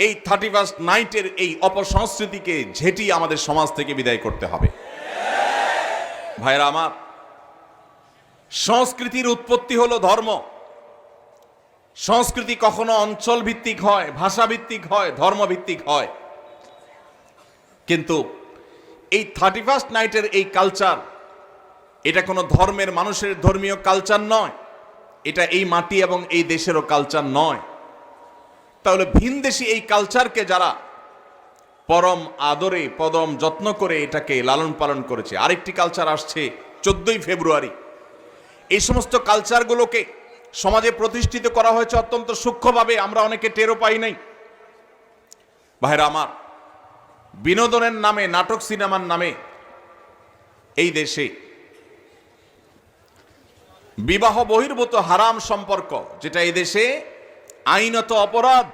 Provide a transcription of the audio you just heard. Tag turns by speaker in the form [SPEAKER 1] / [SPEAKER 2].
[SPEAKER 1] এই 31st নাইটের এই অপসংস্কৃতিকে ঝেঁটিয়ে আমাদের সমাজ থেকে বিদায় করতে হবে। ভাইরা আমার, সংস্কৃতির উৎপত্তি হলো ধর্ম। সংস্কৃতি কখনো অঞ্চল ভিত্তিক হয়, ভাষা ভিত্তিক হয়, ধর্ম ভিত্তিক হয়, কিন্তু এই 31st নাইটের এই কালচার, এটা কোনো ধর্মের মানুষের ধর্মীয় কালচার নয়, এটা এই মাটি এবং এই দেশেরও কালচার নয়। তাহলে ভিনদেশী এই কালচারকে যারা পরম আদরে পদম যত্ন করে এটাকে লালন পালন করেছে, আরেকটি কালচার আসছে 14ই ফেব্রুয়ারি, এই সমস্ত কালচারগুলোকে সমাজে প্রতিষ্ঠিত করা হয়েছে অত্যন্ত সূক্ষ্মভাবে, আমরা অনেকে টেরও পাই নাই। ভাইরা আমার, বিনোদনের নামে, নাটক সিনেমার নামে এই দেশে বিবাহ বহির্ভূত হারাম সম্পর্ক, যেটা এই দেশে আইনত অপরাধ,